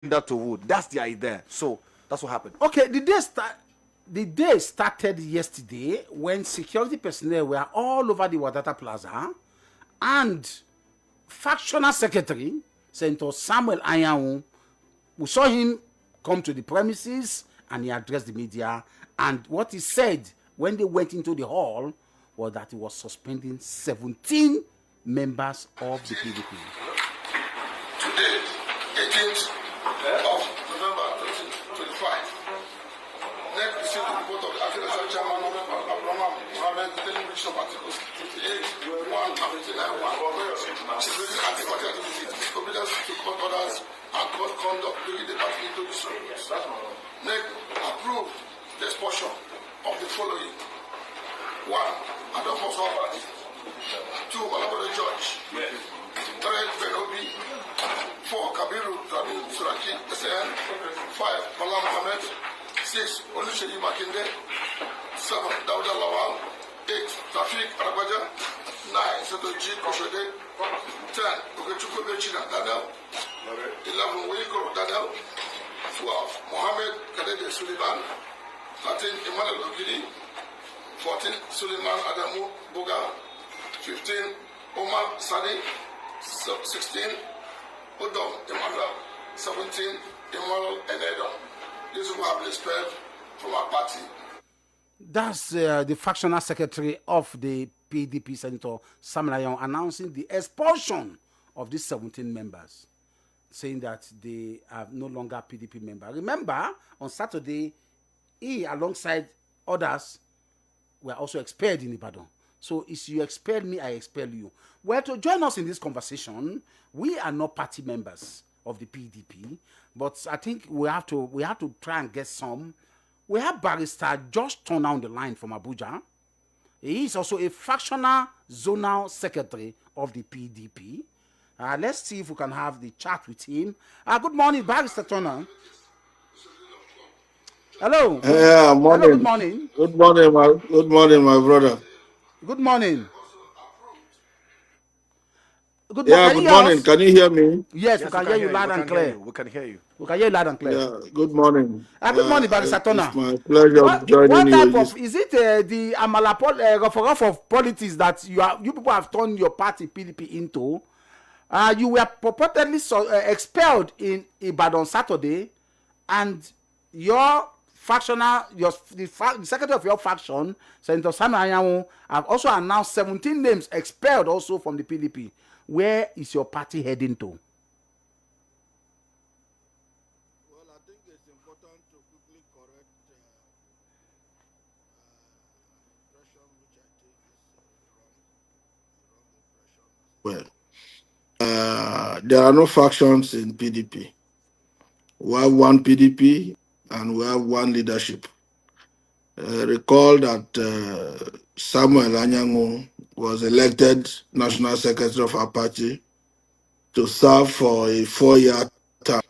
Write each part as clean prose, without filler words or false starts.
that to wood. That's the idea. So that's what happened. Okay, the day started yesterday when security personnel were all over the Wadata Plaza, and factional secretary, Senator Samuel Anyanwu, we saw him come to the premises and he addressed the media. And what he said when they went into the hall was that he was suspending 17 members of the PDP. Today, 18th of November 2025, NEC received the report of the Acting National Chairman of Abraham Mohammed detailing breach of Articles 58, 1 and 59, 1, security anti-party activity, disobedience to court orders, and court conduct during the party introduction. NEC approved the expulsion of the following: 1. Adolfo Swabati. 2. Malabode George. 3. Benobi. 4. Kabiru Rabi Suraki SN. 5. Malam Mohammed. 6. Oluseyi Makinde. 7. Dauda Lawal. 8. Tafik Arabaja. 9. Setoji Koshode. 10. Okechukwu Bechina Daniel. 11. Wiko Daniel. 12. Mohammed Kadede Suleiman. 13. Emmanuel Okili. 14. Suleiman Adamu Boga. 15. Omar Sadi. 16. Odom Emmanuel. 17. Emmanuel Enedon. These who have been expelled from our party. That's the factional secretary of the PDP, Senator Samuel Anyanwu, announcing the expulsion of these 17 members, saying that they are no longer PDP members. Remember, on Saturday, he, alongside others, were also expelled in Ibadan. So if you expel me, I expel you. Well, to join us in this conversation, we are not party members of the PDP, but I think we have to try and get some. We have Barrister Josh Turner on the line from Abuja. He is also a factional zonal secretary of the PDP. Let's see if we can have the chat with him. Good morning, Barrister Turner. Hello. Yeah, morning. Hello, good morning. Good morning, my brother. Good morning. Good Yeah, morning. good morning. Can you hear me? Yes, we can hear you loud and clear. We can hear you. We can hear you loud and clear. Yeah, good morning. Good morning, Barrister Turner. It's my pleasure joining what type you. of is it the Amala rough of politics that you people have turned your party PDP into? You were purportedly expelled in Ibadan Saturday, and your factional, the secretary of your faction, Senator Samuel Anyanwu, have also announced 17 names expelled also from the PDP. Where is your party heading to? Well, I think it's important to quickly correct impression which I think is wrong impression. Well, there are no factions in PDP. We have one PDP and we have one leadership. Recall that Samuel Anyanwu was elected National Secretary of our party to serve for a 4-year term.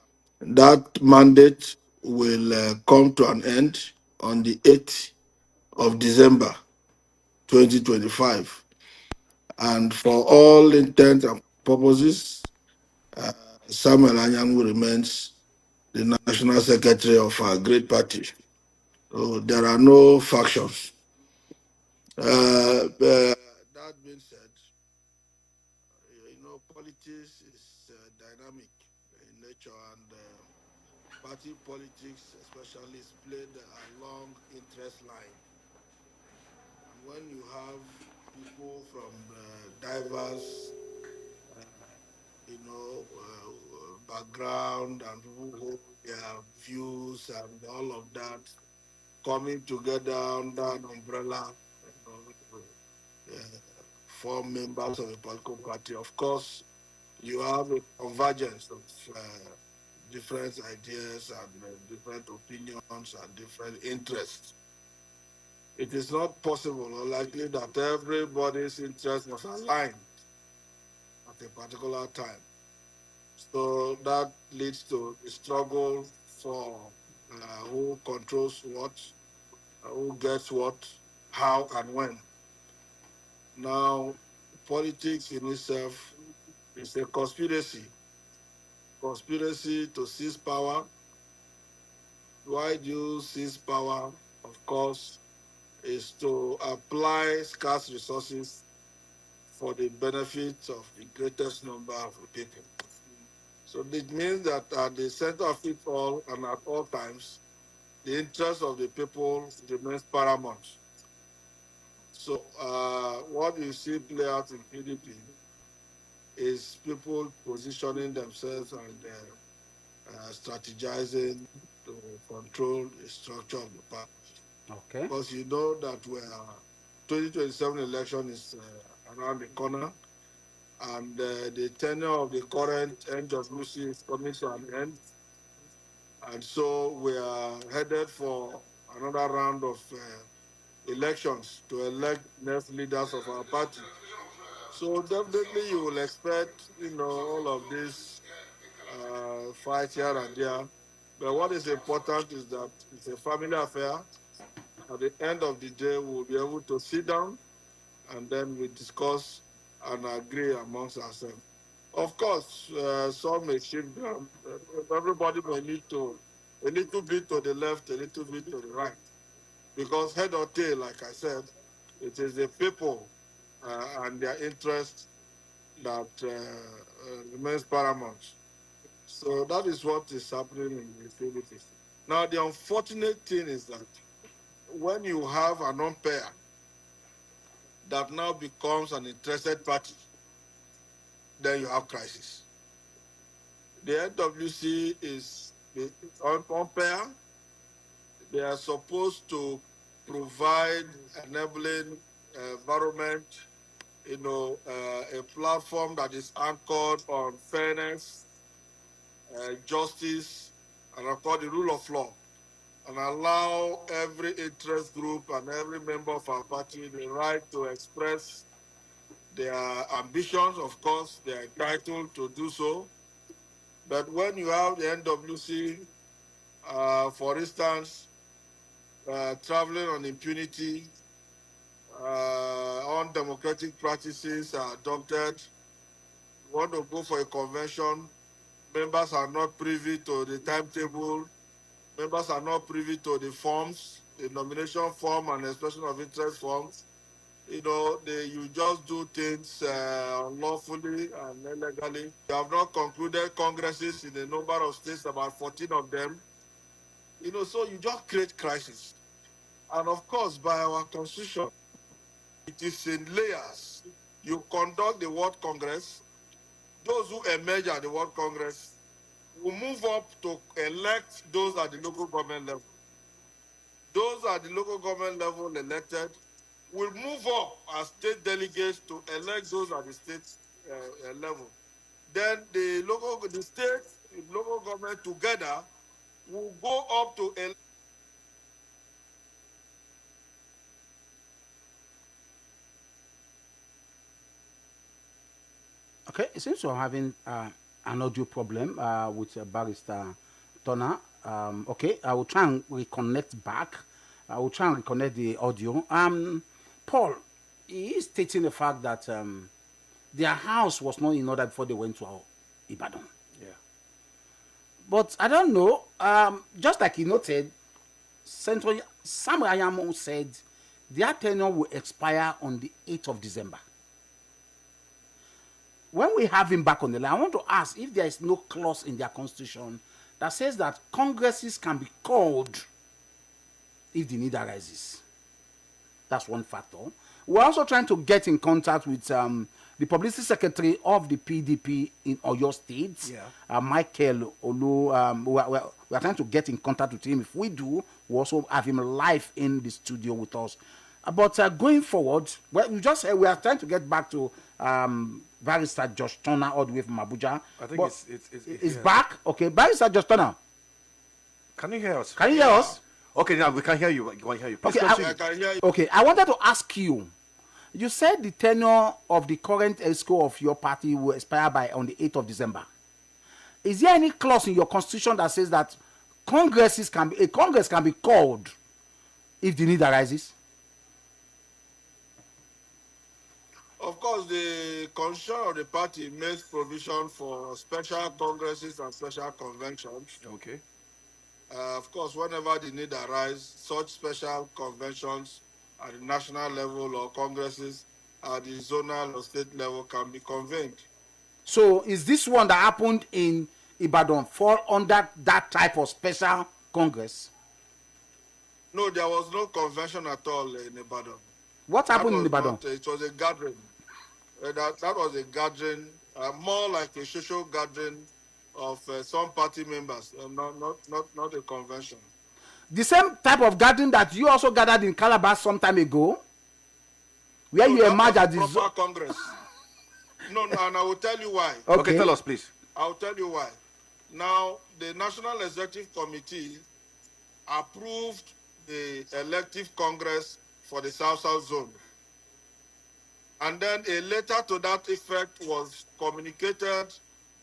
That mandate will come to an end on the 8th of December 2025. And for all intents and purposes, Samuel Anyanwu remains the National Secretary of our great party. So there are no factions. That being said, politics is dynamic in nature, and party politics especially is played along interest line. And when you have people from diverse, background, and people who their views and all of that coming together under an umbrella, form members of a political party, of course, you have a convergence of different ideas and different opinions and different interests. It is not possible or likely that everybody's interests must align at a particular time. So that leads to a struggle for who controls what, who gets what, how, and when. Now, politics in itself is a conspiracy conspiracy to seize power. Why do you seize power? Of course, is to apply scarce resources for the benefit of the greatest number of the people. So it means that at the center of it all and at all times, the interest of the people remains paramount. So what you see play out in PDP is people positioning themselves and strategizing to control the structure of the party. Okay. Because you know that 2027 election is around the corner, and the tenure of the current NWC is coming to an end. And so we are headed for another round of elections to elect next leaders of our party. So definitely you will expect, all of this fight here and there. But what is important is that it's a family affair. At the end of the day, we'll be able to sit down and then we discuss and agree amongst ourselves. Of course, some may shift ground. Everybody may need to a little bit to the left, a little bit to the right. Because head or tail, like I said, it is the people and their interest that remains paramount. So that is what is happening in the Philippines. Now, the unfortunate thing is that when you have an umpire that now becomes an interested party, then you have crisis. The NWC is the umpire. They are supposed to provide enabling environment, a platform that is anchored on fairness, justice, and of course the rule of law, and allow every interest group and every member of our party the right to express their ambitions. Of course, they are entitled to do so. But when you have the NWC, for instance, traveling on impunity, undemocratic practices are adopted, you want to go for a convention, members are not privy to the timetable, members are not privy to the forms, the nomination form and expression of interest forms. You just do things unlawfully and illegally. You have not concluded congresses in a number of states, about 14 of them. So you just create crisis. And of course, by our constitution, it is in layers. You conduct the World Congress. Those who emerge at the World Congress will move up to elect those at the local government level. Those at the local government level elected will move up as state delegates to elect those at the state level. Then the state, the local government together will go up to elect. Okay, it seems you're having an audio problem with Barrister Turner. Okay, I will try and reconnect back. I will try and reconnect the audio. Paul, he is stating the fact that their house was not in order before they went to Ibadan. Yeah. But I don't know. Just like he noted, Senator Sam Ayamo said their tenure will expire on the 8th of December. When we have him back on the line, I want to ask if there is no clause in their constitution that says that congresses can be called if the need arises. That's one factor. We're also trying to get in contact with the publicity secretary of the PDP in Oyo State, Michael Olu. We are trying to get in contact with him. If we do, we also have him live in the studio with us. But going forward, we are trying to get back to Barrister Josh Turner all the way from Abuja. I think it's back. Okay, Barrister Josh Turner. Can you hear us? Can you hear us? Okay, now we can hear you. We can hear you. Please okay, I can hear you. Okay, I wanted to ask you. You said the tenure of the current ESCO of your party will expire on the 8th of December. Is there any clause in your constitution that says that Congress can be called if the need arises? Of course, the constitution of the party makes provision for special congresses and special conventions. Okay. Of course, whenever the need arises, such special conventions at the national level or congresses at the zonal or state level can be convened. So is this one that happened in Ibadan fall under that type of special congress? No, there was no convention at all in Ibadan. What happened in Ibadan? It was a gathering. That was a gathering, more like a social gathering of some party members, not a convention. The same type of gathering that you also gathered in Calabar some time ago, where No, you that emerged was at a the proper congress. No, and I will tell you why. Okay, tell us, please. I'll tell you why. Now, the National Executive Committee approved the elective congress for the South-South zone. And then a letter to that effect was communicated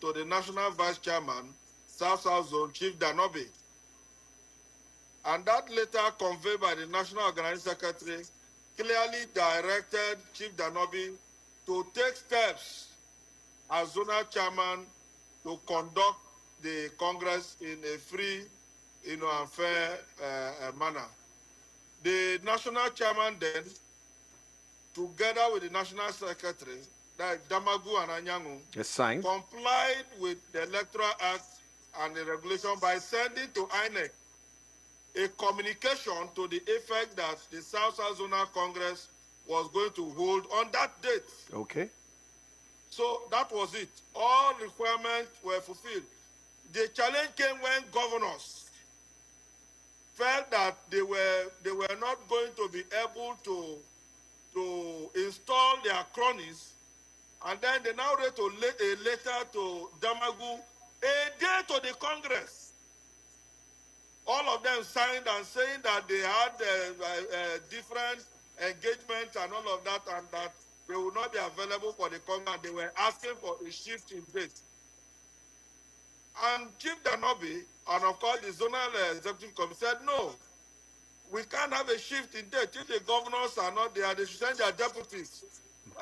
to the National Vice Chairman, South-South Zone, Chief Danobi. And that letter conveyed by the National Organizing Secretary clearly directed Chief Danobi to take steps as zonal chairman to conduct the Congress in a free, and fair manner. The national chairman then, together with the national secretary, that Damagu and Anyangu, Yes, signed. complied with the Electoral Act and the regulation by sending to INEC a communication to the effect that the South-South Zonal Congress was going to hold on that date. Okay. So that was it. All requirements were fulfilled. The challenge came when governors felt that they were not going to be able to install their cronies, and then they now wrote a letter to Damagu a day to the Congress. All of them signed and saying that they had different engagements and all of that, and that they would not be available for the Congress, and they were asking for a shift in date. And Chief Danobi, and of course the Zonal Executive Committee, said, no, we can't have a shift in date. If the governors are not there, they should send their deputies.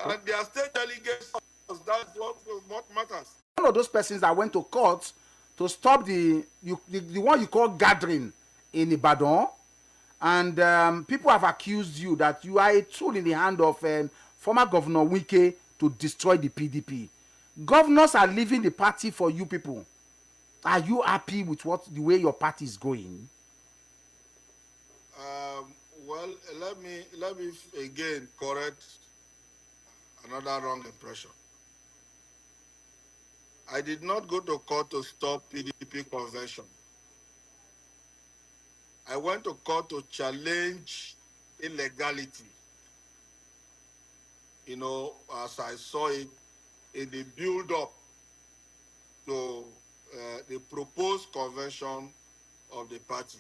And their state delegates, that's what matters. One of those persons that went to court to stop the one you call gathering in Ibadan, and people have accused you that you are a tool in the hand of former Governor Wike to destroy the PDP. Governors are leaving the party for you people. Are you happy with the way your party is going? Well, let me again correct another wrong impression. I did not go to court to stop PDP convention. I went to court to challenge illegality. As I saw it in the build-up to the proposed convention of the party.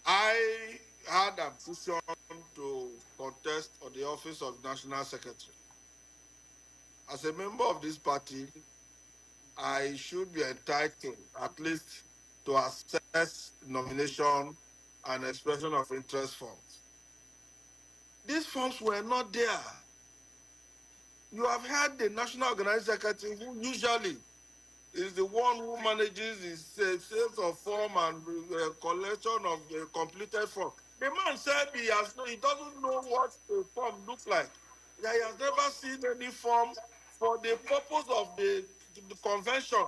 I had a position to contest on the office of National Secretary. As a member of this party, I should be entitled at least to assess nomination and expression of interest forms. These forms were not there. You have heard the National Organizing Secretary, who usually is the one who manages the sales of form and collection of completed form. The man said he doesn't know what a form looks like. He has never seen any form for the purpose of the convention.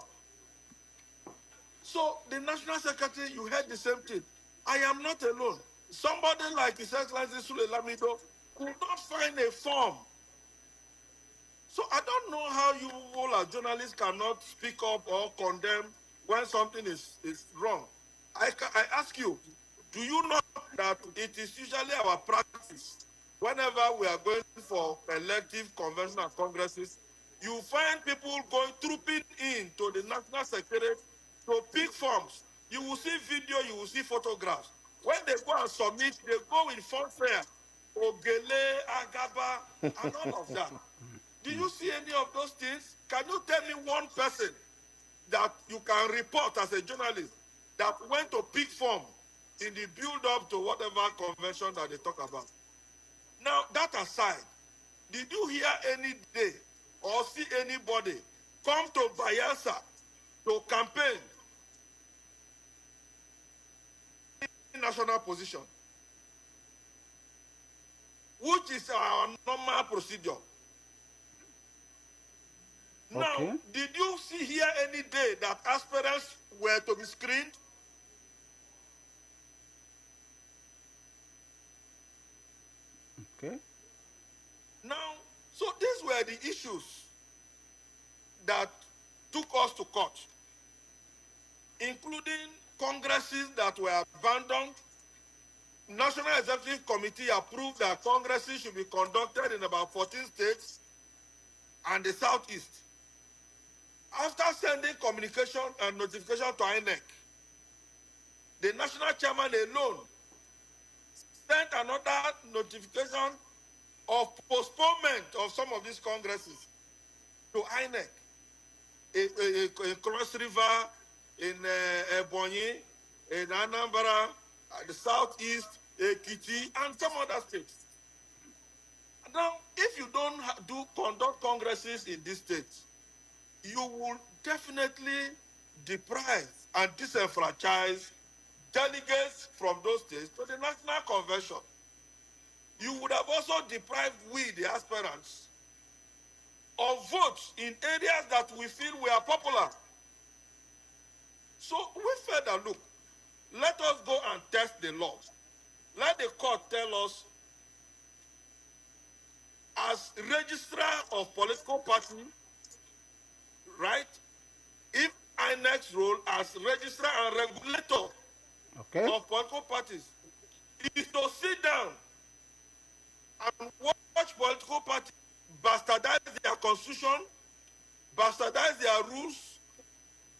So the National Secretary, you heard the same thing. I am not alone. Somebody like His Excellency Sule Lamido could not find a form. So I don't know how you all as journalists cannot speak up or condemn when something is wrong. I ask you, do you know that it is usually our practice whenever we are going for elective convention and congresses, you find people going trooping in to the National Secretariat to pick forms. You will see video, you will see photographs. When they go and submit, they go in fanfare, Ogele, Agaba, and all of that. Do you see any of those things? Can you tell me one person that you can report as a journalist that went to pick form in the build-up to whatever convention that they talk about? Now, that aside, did you hear any day or see anybody come to Bayelsa to campaign in national position, which is our normal procedure? Okay. Now, did you see here any day that aspirants were to be screened? Okay. Now, so these were the issues that took us to court, including congresses that were abandoned. National Executive Committee approved that congresses should be conducted in about 14 states and the Southeast. After sending communication and notification to INEC, the national chairman alone sent another notification of postponement of some of these congresses to INEC in Cross River, in Ebonyi, in Anambra, the Southeast, Ekiti, and some other states. Now, if you don't conduct congresses in these states, you will definitely deprive and disenfranchise delegates from those states to the National Convention. You would have also deprived we, the aspirants, of votes in areas that we feel we are popular. So we felt that, look, let us go and test the law. Let the court tell us, as registrar of political party, right, if INEC's role as registrar and regulator of political parties is to sit down and watch political parties bastardize their constitution, bastardize their rules,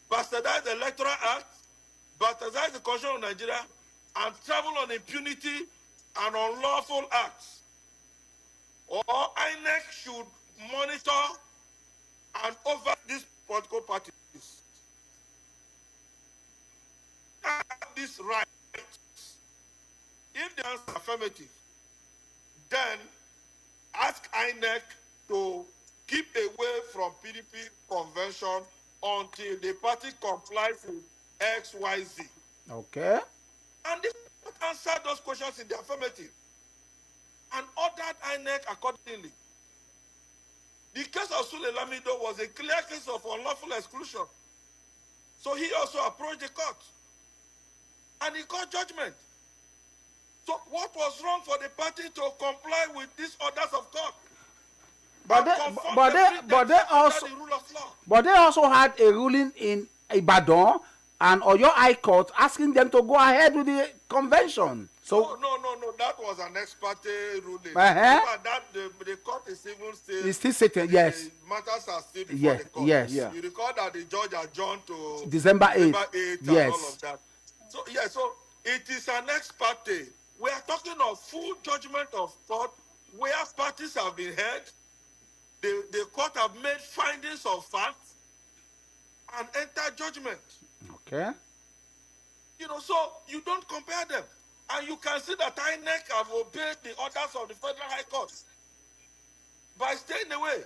bastardize the Electoral Act, bastardize the Constitution of Nigeria, and travel on impunity and unlawful acts. Or INEC should monitor and over these political parties. This right. If the answer is affirmative, then ask INEC to keep away from PDP convention until the party complies with XYZ. Okay. And they answered those questions in the affirmative and ordered INEC accordingly. The case of Sule Lamido was a clear case of unlawful exclusion. So he also approached the court and he got judgment. So what was wrong for the party to comply with these orders of court? But they also had a ruling in Ibadan and Oyo High Court asking them to go ahead with the convention. So no, that was an ex parte ruling. The court is even still. It's still sitting. Yes. Matters are still before the court. Yes. Yeah. You recall that the judge adjourned to December 8th. And all of that. So so it is an ex parte. We are talking of full judgment of court where parties have been heard. The court have made findings of fact and entered judgment. Okay. So you don't compare them. And you can see that INEC have obeyed the orders of the Federal High Court by staying away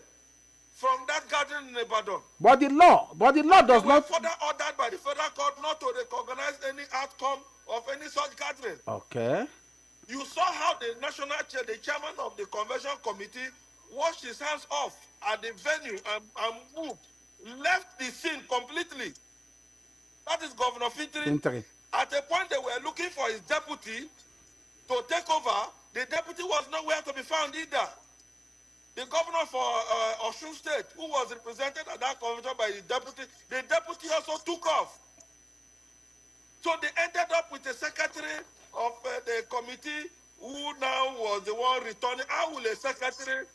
from that gathering in Ibadan. But the law does not. Further ordered by the Federal Court not to recognize any outcome of any such gathering. Okay. You saw how the the chairman of the convention committee washed his hands off at the venue and moved, left the scene completely. That is Governor Fintri. At a point they were looking for his deputy to take over. The deputy was nowhere to be found either. The governor for Osun State, who was represented at that convention by the deputy also took off. So they ended up with a secretary of the committee who now was the one returning. How will a secretary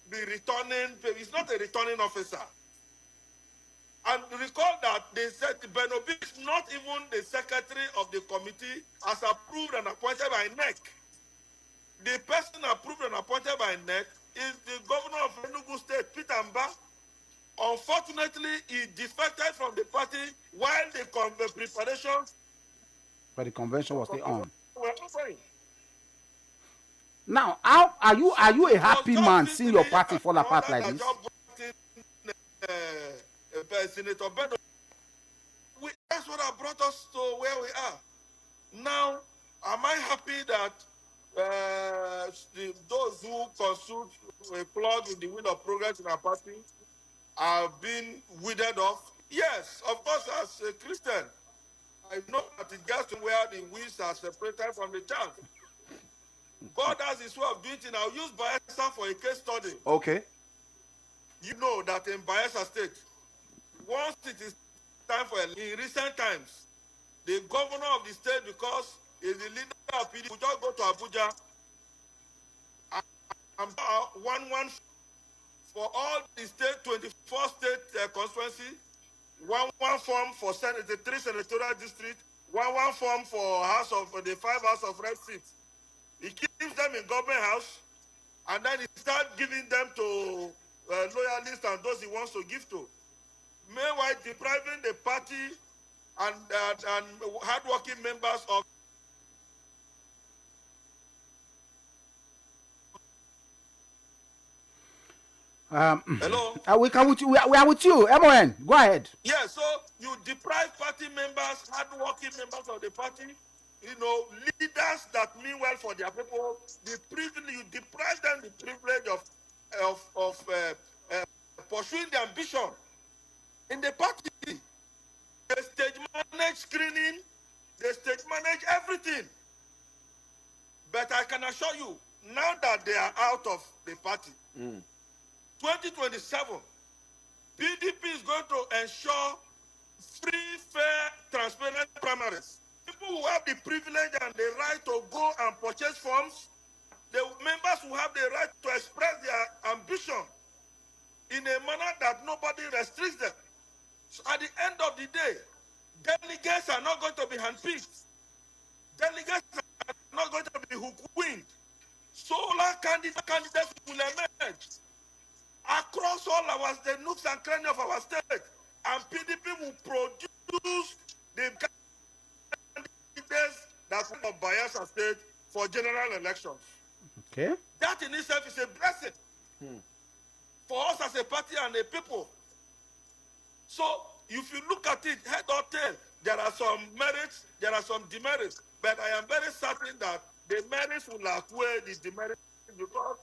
be returning? He's not a returning officer. And recall that they said Benobi is not even the secretary of the committee as approved and appointed by NEC. The person approved and appointed by NEC is the governor of Enugu State, Peter Mba. Unfortunately, he defected from the party while the preparation but the convention was still on. Now, how are you a happy man seeing your party fall apart like this? Senator Bedo, that's what have brought us to where we are. Now, am I happy that those who consult a plug in the wind of progress in our party are being withered off? Yes, of course, as a Christian, I know that it gets to where the winds are separated from the chaff. God has his way of doing it. I'll use Bayelsa for a case study. Okay. You know that in Bayelsa State, once it is time for in recent times, the governor of the state, because he's the leader of PDP, will just go to Abuja and 1-1 for all the state, 24 state constituency, 1-1 form for Senate, the 3 senatorial districts, 1-1 form for House of the 5 House of Rep seats. He keeps them in government house, and then he starts giving them to loyalists and those he wants to give to. Meanwhile, depriving the party and hardworking members of hello. We are with you. MON, go ahead. Yeah, so you deprive party members, hardworking members of the party, leaders that mean well for their people. You deprive them the privilege of pursuing their ambition in the party. They stage manage screening, they stage manage everything. But I can assure you, now that they are out of the party, 2027, PDP is going to ensure free, fair, transparent primaries. People who have the privilege and the right to go and purchase forms, the members who have the right to express their ambition in a manner that nobody restricts them. So at the end of the day, delegates are not going to be handpicked. Delegates are not going to be hook-winged. Solar candidates will emerge across all the nooks and crannies of our state, and PDP will produce the candidates that will of Bayelsa State for general elections. Okay. That in itself is a blessing for us as a party and a people. So if you look at it head or tail, there are some merits, there are some demerits, but I am very certain that the merits will outweigh the demerits, because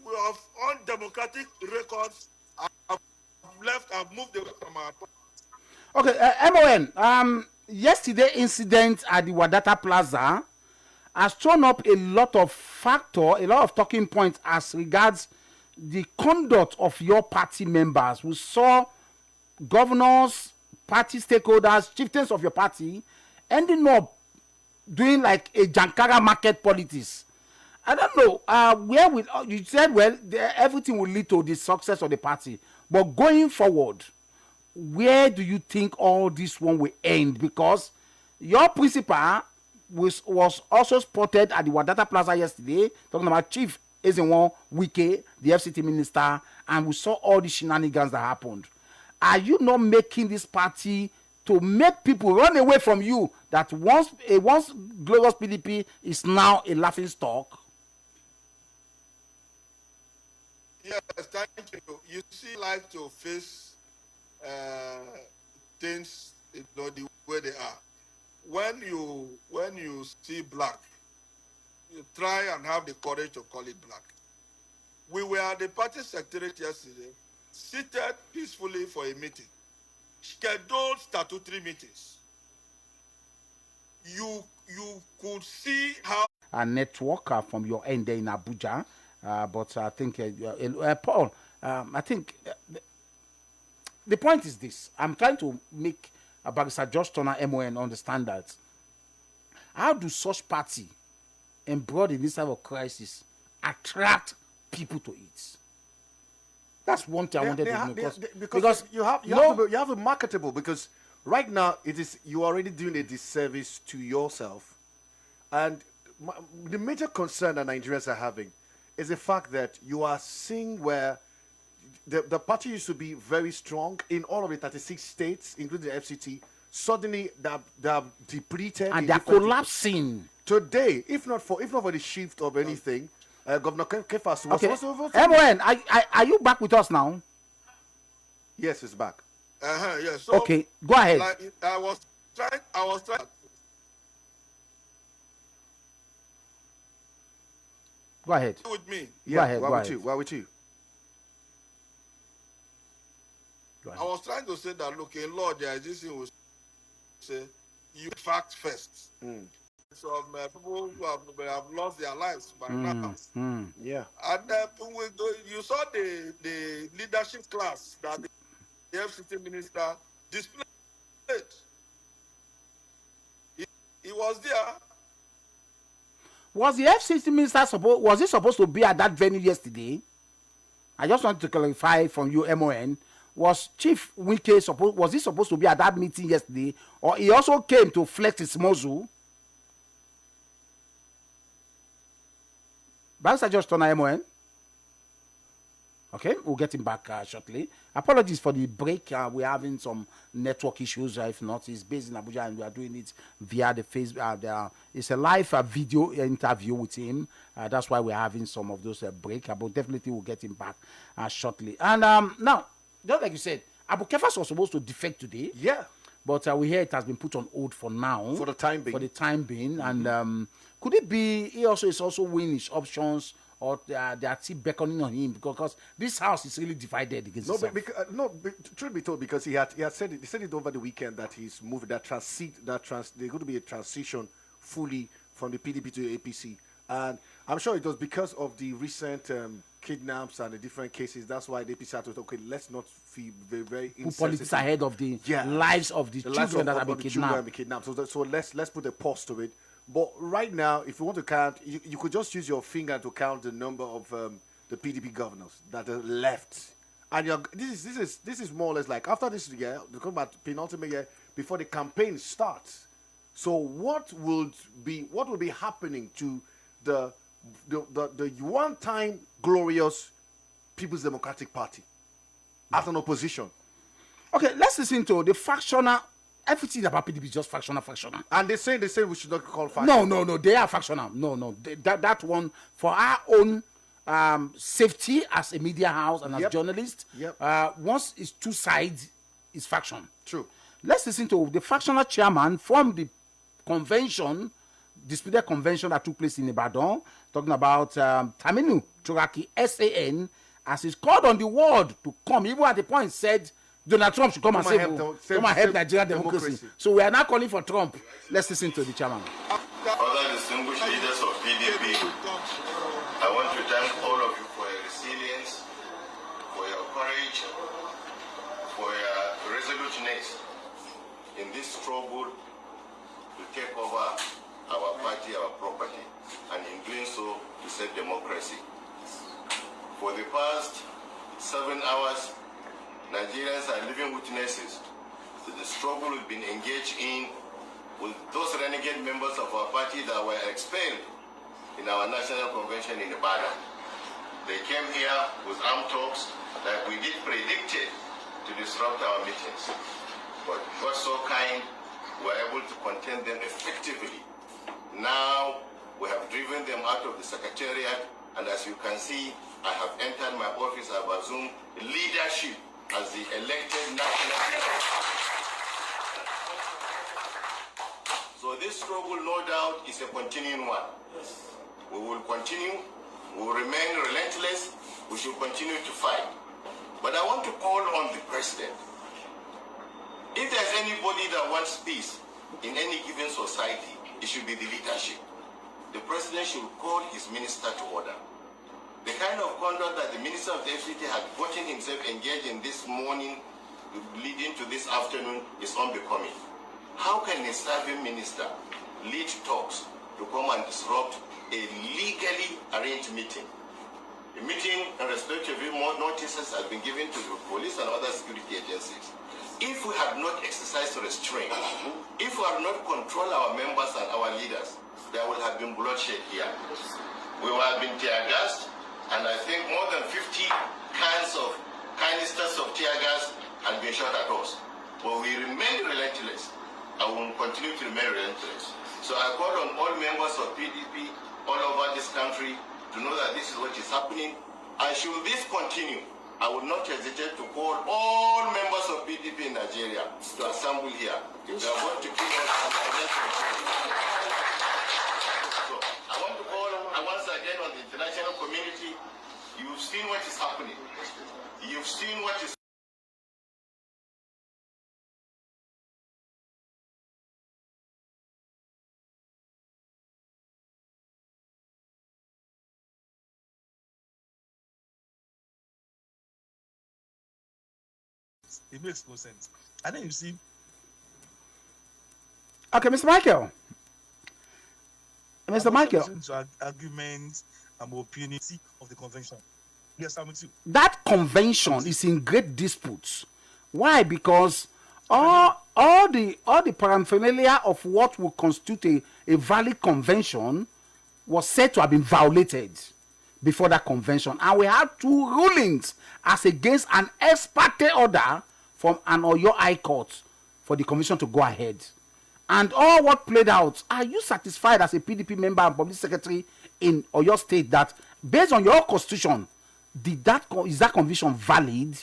we have undemocratic records have moved away from our. Okay, MON, yesterday incident at the Wadata Plaza has thrown up a lot of talking points as regards the conduct of your party members. We saw governors, party stakeholders, chieftains of your party ending up doing like a Jankara market politics. I don't know you said, everything will lead to the success of the party, but going forward, where do you think all this one will end? Because your principal was also spotted at the Wadata Plaza yesterday talking about Chief Ezenwo Wike, the FCT minister, and we saw all the shenanigans that happened. Are you not making this party to make people run away from you, that once glorious PDP is now a laughing stock? Yes, thank you. You see, like to face things, the way they are. When you see black, you try and have the courage to call it black. We were at the party secretariat yesterday, seated peacefully for a meeting, scheduled statutory meetings. You could see how a network from your end there in Abuja, but I think Paul, I think the point is this. I'm trying to make Barrister Josh Turner MON understand that how do such party embroiled in this type of crisis attract people to it? That's one thing I wanted to know. Because you have to be marketable, because right now you are already doing a disservice to yourself. And the major concern that Nigerians are having is the fact that you are seeing where the party used to be very strong in all of the 36 states, including the FCT. suddenly they're depleted and in they're different- collapsing. today. If not for the shift of anything, Governor Kefas was Okay. also MON, are you back with us now? yes, it's back. Yes. So, Okay, go ahead. like, I was trying. Go ahead. With me. Yeah, ahead, why go with ahead. you? Why with you? Go ahead. I was trying to say that, look, in law, there is this thing we say, you fact first. Some people who have lost their lives by now. Yeah. And you saw the leadership class that the FCT minister displayed. He was there. Was the FCC minister supposed to be at that venue yesterday? I just want to clarify from you, MON. Was Chief Wike supposed to be at that meeting yesterday, or he also came to flex his muscle? Bayelsa just turned MON. Okay, we'll get him back shortly. Apologies for the break. We're having some network issues. If not, he's based in Abuja and we are doing it via the Facebook. It's a live video interview with him. That's why we're having some of those break. But definitely we'll get him back shortly. And now, just like you said, Abu Kefas was supposed to defect today. Yeah. But we hear it has been put on hold for now. For the time being. For the time being. And could it be he also is also weighing his options, or they are still beckoning on him, because this house is really divided against No, itself? truth be told, because he had said it over the weekend that he's moving there's going to be a transition fully from the PDP to the APC, and I'm sure it was because of the recent kidnaps and the different cases. That's why the APC had to okay, let's not feel very, very Put politics insensitive. ahead of the lives of the children that have been kidnapped. So let's put a pause to it. But right now, if you want to count, you could just use your finger to count the number of the PDP governors that are left. And this is more or less like after this year, we come about penultimate year before the campaign starts. So what will be happening to the one-time glorious People's Democratic Party as an opposition? Okay, let's listen to the factional. Everything about PDP is just factional. And they say we should not call factional. No, they are factional. No, that one for our own safety as a media house and as journalists. Yep. Once it's two sides, it's faction. True. Let's listen to the factional chairman from the convention, disputed convention that took place in Ibadan, talking about Taminu Churaki, SAN, as he's called on the world to come. Even at the point said Donald Trump should come and help Nigerian democracy. So we are now calling for Trump. Let's listen to the chairman. Other distinguished leaders of PDP, I want to thank all of you for your resilience, for your courage, for your resoluteness in this struggle to take over our party, our property, and in doing so to save democracy. For the past 7 hours, Nigerians are living witnesses to the struggle we've been engaged in with those renegade members of our party that were expelled in our national convention in Ibadan. They came here with armed talks that we did predicted to disrupt our meetings. But God so kind, we were able to contain them effectively. Now we have driven them out of the secretariat, and as you can see, I have entered my office. I have assumed leadership as the elected national leader. So this struggle, no doubt, is a continuing one. We will continue, we will remain relentless, we should continue to fight. But I want to call on the president. If there's anybody that wants peace in any given society, it should be the leadership. The president should call his minister to order. The kind of conduct that the Minister of the FCT had gotten himself engaged in this morning, leading to this afternoon, is unbecoming. How can a serving minister lead talks to come and disrupt a legally arranged meeting? The meeting, in respect of more notices, has been given to the police and other security agencies. If we have not exercised restraint, if we have not controlled our members and our leaders, there will have been bloodshed here. We will have been tear gassed. And I think more than 50 canisters of tear gas have been shot at us. But we remain relentless. I will continue to remain relentless. So I call on all members of PDP all over this country to know that this is what is happening. And should this continue, I will not hesitate to call all members of PDP in Nigeria to assemble here. If they are going to kill us, so I want to call once again on the international community. You've seen what is happening. You've seen what is it makes no sense. And then you see, Okay, Mr. Michael. Mr. Michael, to arguments and opinions of the convention. Yes, I'm with you. that convention is in great dispute. Why? Because all the paraphernalia of what would constitute a valid convention was said to have been violated before that convention, and we had two rulings as against an ex parte order from an Oyo High Court for the convention to go ahead. And all what played out, are you satisfied as a PDP member and public secretary in Oyo State that, based on your constitution, is that conviction valid?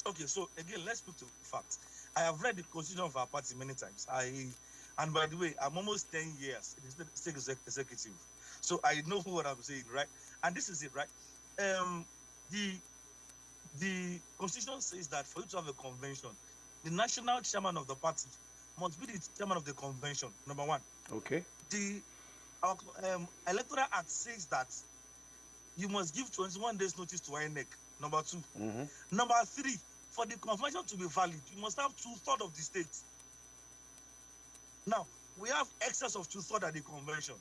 Okay, so again, let's speak to facts. I have read the constitution of our party many times. And by the way, I'm almost 10 years in the state executive, so I know what I'm saying, right? And this is it, right? The constitution says that for you to have a convention, the national chairman of the party must be the chairman of the convention. Number one. Okay. The electoral act says that you must give 21 days notice to INEC. Number two. Number three, for the convention to be valid, you must have 2/3 of the states. Now, we have excess of 2/3 at the convention.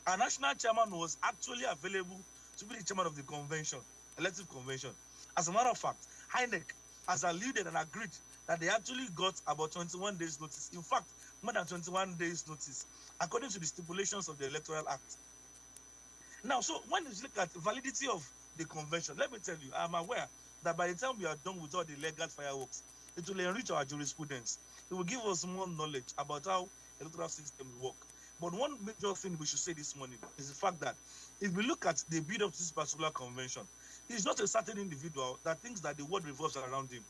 Our national chairman was actually available to be the chairman of the convention, elective convention. As a matter of fact, INEC has alluded and agreed that they actually got about 21 days notice. In fact, more than 21 days notice, according to the stipulations of the Electoral Act. Now, so when you look at the validity of the convention, let me tell you, I'm aware that by the time we are done with all the legal fireworks, it will enrich our jurisprudence. It will give us more knowledge about how the electoral system work. But one major thing we should say this morning is the fact that if we look at the build-up to this particular convention, it's not a certain individual that thinks that the world revolves around him.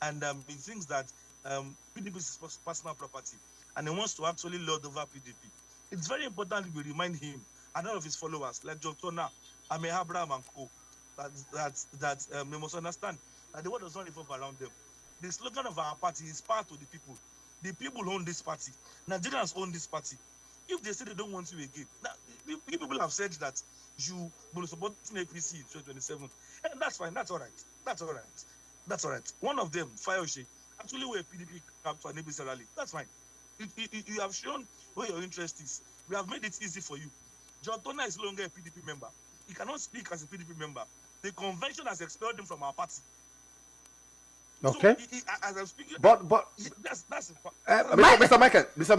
And he thinks that PDP is his personal property, and he wants to actually lord over PDP. It's very important we remind him and all of his followers, like Dr. Na, Ame Abraham and co, that we must understand that the world does not revolve around them. The slogan of our party is power to the people. The people own this party. Nigerians own this party. If they say they don't want you again, now, people have said that you will support APC in 2027, and that's fine. That's all right. That's all right. That's all right. One of them, Fayoshe, actually we're a PDP camp to an APC rally. That's fine. You have shown where your interest is. We have made it easy for you. John Tona is no longer a PDP member. He cannot speak as a PDP member. The convention has expelled him from our party. Okay. So as I'm speaking, But that's Mr.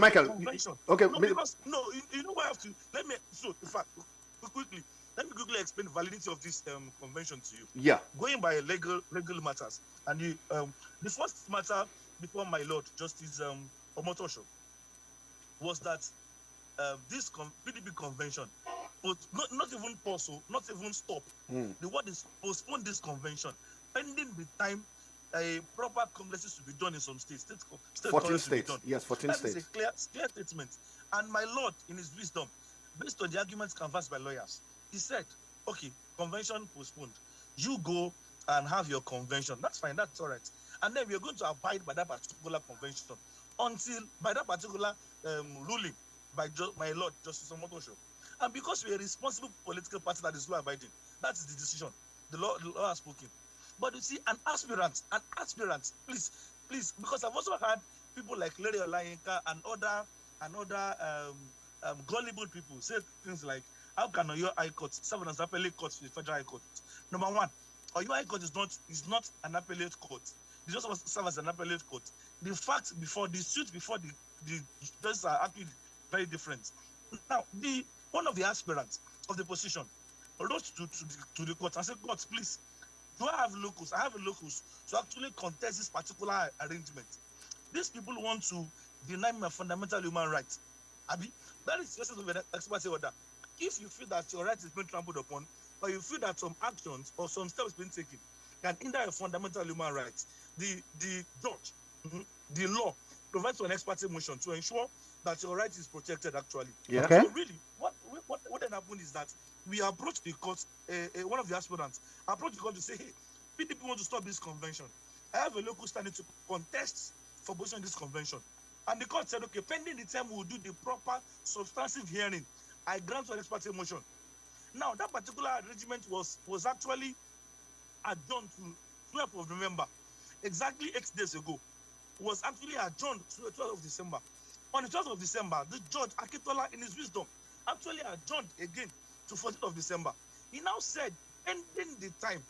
Michael. convention. Okay. No, because, you know what I have to. In fact, quickly, let me quickly explain the validity of this convention to you. Yeah. Going by legal matters, and the first matter before my Lord Justice Omotosho was that this PDP convention was not even possible, not even stop. The word is postpone this convention pending the time a proper congresses to be done in some states. 14 states. Yes, 14 states. That is a clear statement. And my Lord, in his wisdom, based on the arguments canvassed by lawyers, he said, okay, convention postponed. You go and have your convention. That's fine, that's all right. And then we are going to abide by that particular convention until by that particular ruling by my Lord Justice Omotosho. And because we are a responsible political party that is law abiding, that is the decision. The law has spoken. But you see, an aspirant, please, because I've also had people like Larry Olayinka and other gullible people say things like, how can Oyo High Court serve as an appellate court to the Federal High Court? Number one, Oyo High Court is not an appellate court. It just serve as an appellate court. The facts before the suit before the judges are actually very different. Now, one of the aspirants of the position wrote to the court and said, "God, please, do I have locus? I have a locus to actually contest this particular arrangement." these people want to deny my fundamental human rights. Abi, that is just of an expert order. If you feel that your right is being trampled upon, or you feel that some actions or some steps being taken can hinder a fundamental human rights, the judge, the law provides for an ex parte motion to ensure that your right is protected actually. Yeah. Okay. So really, what then happened is that we approached the court, one of the aspirants approached the court to say, hey, PDP want to stop this convention. I have a local standing to contest for position in this convention. And the court said, okay, pending the time we'll do the proper substantive hearing, I grant for an ex parte motion. Now, that particular arrangement was actually adjourned to 12th of November, exactly 8 days ago. Was actually adjourned to the 12th of December. On the 12th of December, the judge Akitola, in his wisdom, actually adjourned again to 14th of December. He now said, pending the time,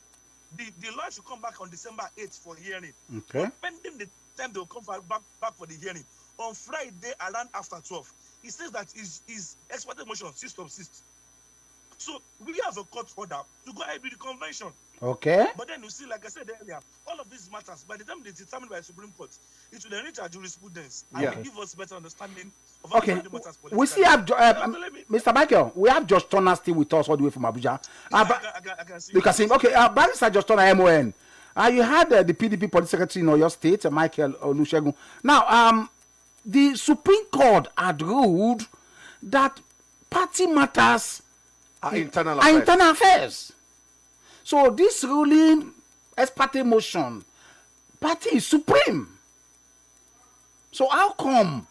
the lawyer should come back on December 8th for hearing. Okay. But pending the time they will come back for the hearing, on Friday around after 12, he says that his ex parte motion subsists. So we have a court order to go ahead with the convention. Okay. But then you see, like I said earlier, all of these matters, by the time they determined by the Supreme Court, it will enrich our jurisprudence and Yeah. will give us better understanding of how Okay. to do matters politically. We still have Let me- Mr. Michael. We have Josh Turner still with us all the way from Abuja. I can see You can see him. Okay. Barrister Josh Turner, MON. You had the PDP Police Secretary in your state, Michael Olusegun. Now, the Supreme Court had ruled that party matters Our internal are affairs. internal affairs. So this ruling, ex parte motion, party is supreme. So how come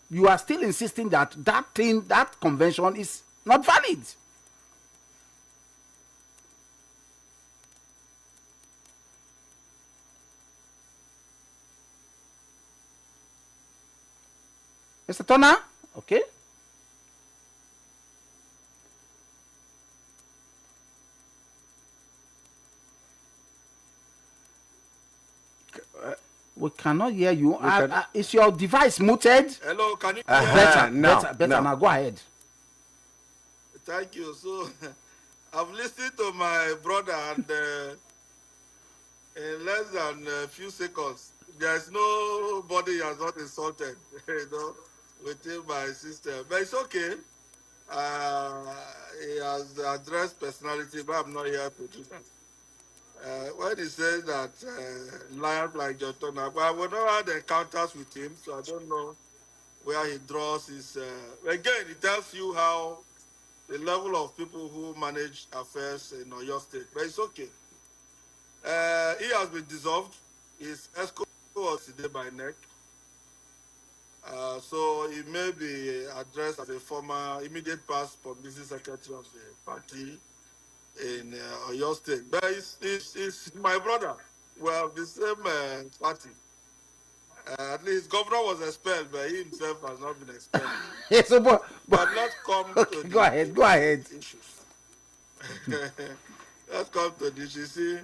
you are still insisting that that convention is not valid? Mr. Turner? Okay. We cannot hear you. Is your device muted? Hello, can you Better now. now. Go ahead. Thank you. So, I've listened to my brother, and in less than a few seconds, there's nobody has not insulted, within my system. But it's okay. He has addressed personality, but I'm not here to do that. When he says that liars like John Turner, but I've never had encounters with him, so I don't know where he draws his. Again, it tells you how the level of people who manage affairs in Oyo State. But it's okay. He has been dissolved. His ESCO was today by neck. So he may be addressed as a former immediate past publicity secretary of the party in Oyo State. But it's my brother. We have the same party. At least governor was expelled, but he himself has not been expelled. Yes, so, but let's come to go ahead. issues. Let's come to this. You see,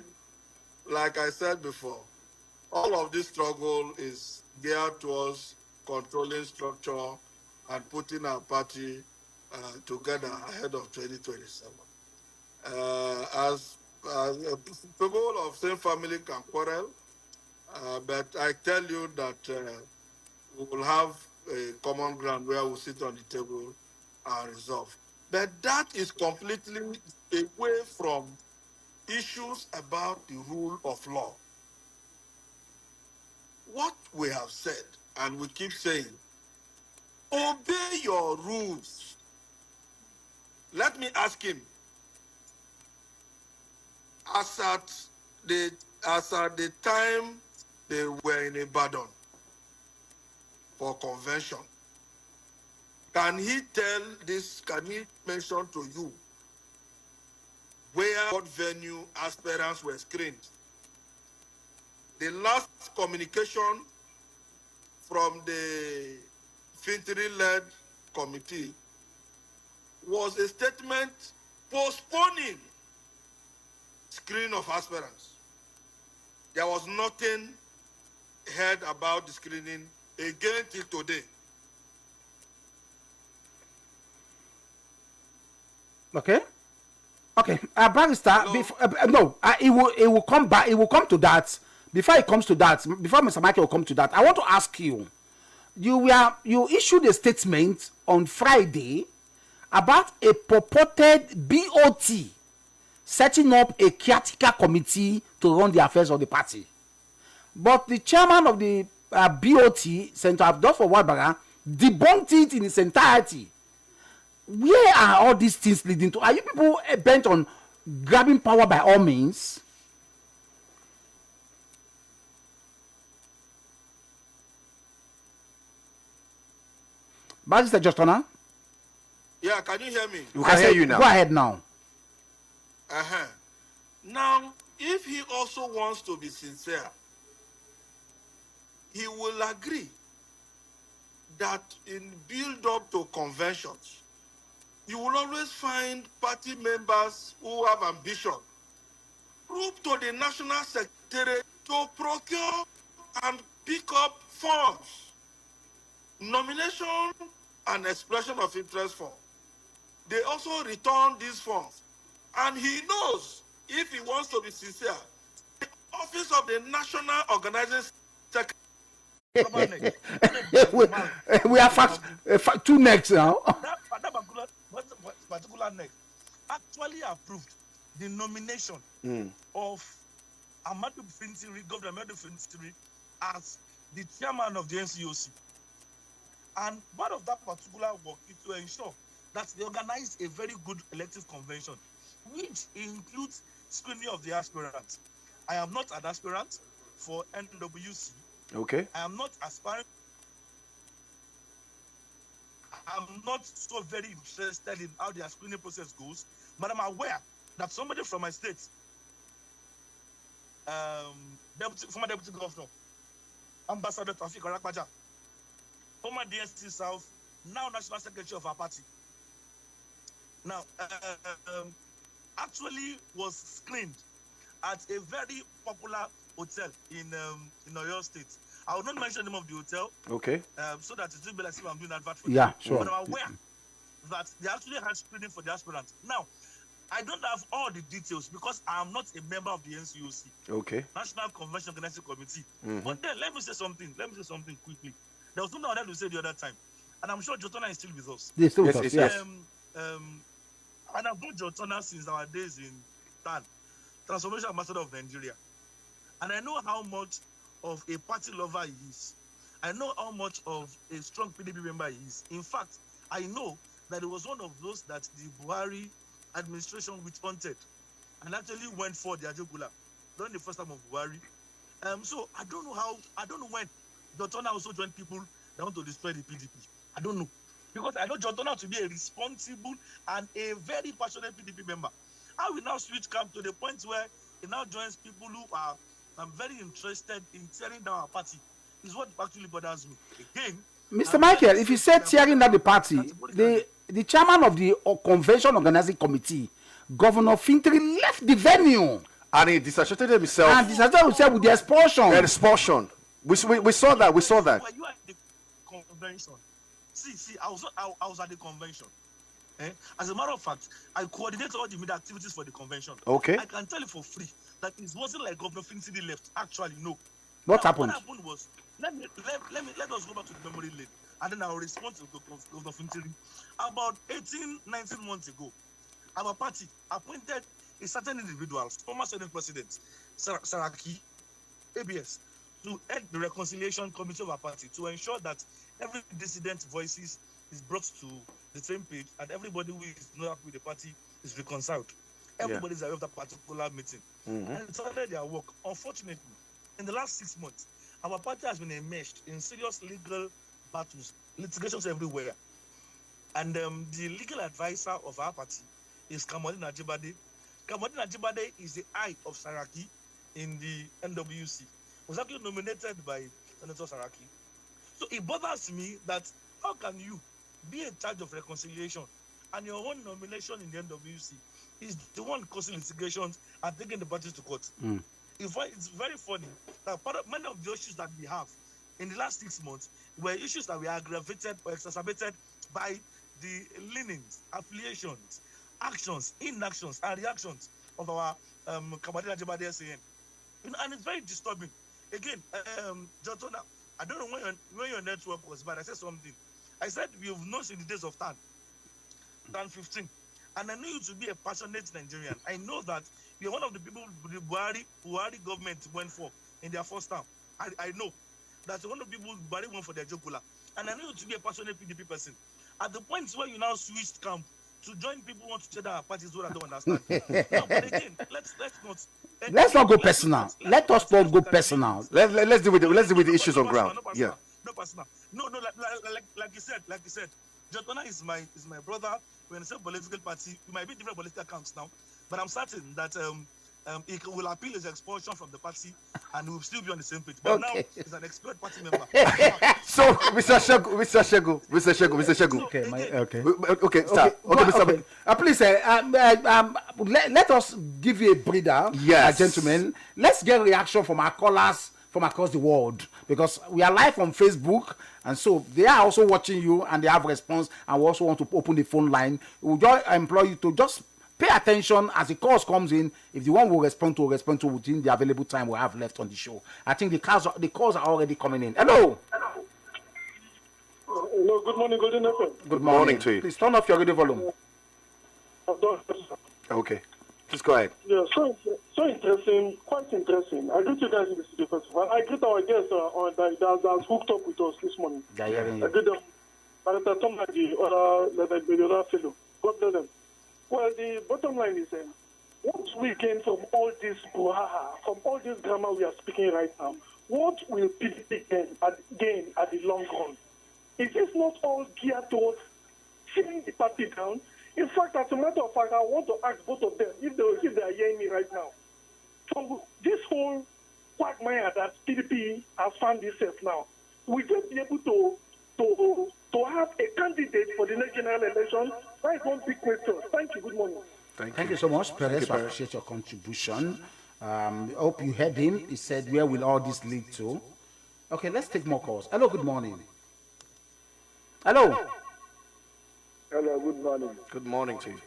like I said before, all of this struggle is geared towards controlling structure and putting our party together ahead of 2027. As people of same family can quarrel, but I tell you that we will have a common ground where we'll sit on the table and resolve. But that is completely away from issues about the rule of law. What we have said, and we keep saying, obey your rules. Let me ask him, as at the time they were in Ibadan for convention, can he mention to you what venue aspirants were screened? The last communication from the Fintiri-led committee was a statement postponing screening of aspirants. There was nothing heard about the screening again till today. Okay. Barrister, it will come back. It will come to that. before it comes to that, before Mr. Michael will come to that, I want to ask you. You issued a statement on Friday about a purported BOT setting up a caretaker committee to run the affairs of the party. But the chairman of the BOT, Senator Abdul Wadbaga, debunked it in its entirety. Where are all these things leading to? Are you people bent on grabbing power by all means? Barrister Jostona? Yeah, can you hear me? We can hear you now. Go ahead now. Now, if he also wants to be sincere, he will agree that in build-up to conventions, you will always find party members who have ambition group to the national secretary to procure and pick up funds, nomination and expression of interest form. They also return these funds. And he knows, if he wants to be sincere, the office of the National Organizing Secretary. We have two necks now. That particular neck actually approved the nomination of Ahmadu Fintiri, Governor Ahmadu Fintiri, as the chairman of the NCOC. And part of that particular work is to ensure that they organized a very good elective convention, which includes screening of the aspirants. I am not an aspirant for NWC. Okay. I am not aspiring. I'm not so very interested in how their screening process goes, but I'm aware that somebody from my state, former deputy governor, Ambassador Taufik Arakpaja, former DST South, now national secretary of our party, now actually was screened at a very popular hotel in Oyo State. I will not mention the name of the hotel. Okay. So that it will be like if I'm doing advert for Yeah, them. sure. But I'm aware that they actually had screening for the aspirants. Now, I don't have all the details because I am not a member of the NCOC, Okay. National Convention Organizing Committee. But then let me say something quickly. There was something I wanted to say the other time, and I'm sure Jotona is still with us. They still Yes, with us, yes, yes. And I've known Jotona since our days in TAN, Transformation Ambassador of Nigeria. And I know how much of a party lover he is. I know how much of a strong PDP member he is. In fact, I know that it was one of those that the Buhari administration which hunted and actually went for the Ajogula during the first time of Buhari. So I don't know when Jotona also joined people that want to destroy the PDP. I don't know. Because I know Jotona to be a responsible and a very passionate PDP member. I will now switch camp to the point where he now joins people who are very interested in tearing down our party. Is what actually bothers me. Again, Mr. Michael, if you said tearing down the party, the chairman of the convention organizing committee, Governor Fintiri, left the venue. And he disassociated himself. And disassociated himself with the expulsion. The expulsion. We saw that. We saw that. Were you at the convention? See, I was at the convention. As a matter of fact, I coordinated all the media activities for the convention. Okay. I can tell you for free that it wasn't like Governor Fintiri left. Actually, no. What happened? What happened was, let us go back to the memory lane, and then I will respond to Governor Fintiri. About 19 months ago, our party appointed a certain individual, former Senate President Saraki, ABS, to head the reconciliation committee of our party to ensure that every dissident voices is brought to the same page and everybody who is not happy with the party is reconciled. Everybody is aware of that particular meeting. And it started their work. Unfortunately, in the last 6 months, our party has been enmeshed in serious legal battles, litigations everywhere. And the legal advisor of our party is Kamaldeen Ajibade. Kamaldeen Ajibade is the eye of Saraki in the NWC. Was actually nominated by Senator Saraki. So it bothers me that how can you be in charge of reconciliation and your own nomination in the NWC is the one causing litigations and taking the parties to court? It's very funny that many of the issues that we have in the last 6 months were issues that were aggravated or exacerbated by the leanings, affiliations, actions, inactions, and reactions of our Kamaldeen Ajibade SAN. And it's very disturbing. Again, Jotona, I don't know when your network was bad. I said something. I said we've known in the days of than 15. And I know you to be a passionate Nigerian. I know that you're one of the people the Buhari government went for in their first term. I know that one of the people Buhari went for their jocular. And I know you to be a passionate PDP person. At the point where you now switched camp to join people who want to check our parties, what I don't understand. No, but again, let's not. Let's not go personal. Let us not go personal. Let's deal with the issues on ground. Yeah. No personal. No, like you said, Jotona is my brother. We're in the same political party. We might be different political camps now, but I'm certain that he will appeal his expulsion from the party, and we will still be on the same page. But now he's an expelled party member. So, Mr. Shegu. Okay, start. Okay. Please, let us give you a breather, yes, gentlemen. Let's get a reaction from our callers from across the world, because we are live on Facebook, and so they are also watching you and they have response, and we also want to open the phone line. We just implore you to just pay attention as the calls comes in. If the one will respond to within the available time we have left on the show. I think the calls are already coming in. Hello. Hello, good morning, Golden FM. Good morning to you. Please turn off your radio volume. Okay. Just go ahead. Yeah, so interesting, quite interesting. I greet you guys in the studio first of all. I greet our guests that's hooked up with us this morning. I greet them. Barrister Tom and the other fellow. God bless them. Well, the bottom line is, what we gain from all this brouhaha, from all this grammar we are speaking right now, what will PDP gain at the long run? Is this not all geared towards shutting the party down? In fact, as a matter of fact, I want to ask both of them if they are hearing me right now. So this whole quagmire that PDP has found itself now, will they be able to have a candidate for the next general election? That is one big question. Thank you. Good morning. Thank you so much, Perez. I appreciate your contribution. I hope you heard him. He said, where will all this lead to? Okay, let's take more calls. Hello, good morning. Hello. Hello, good morning. Good morning to you.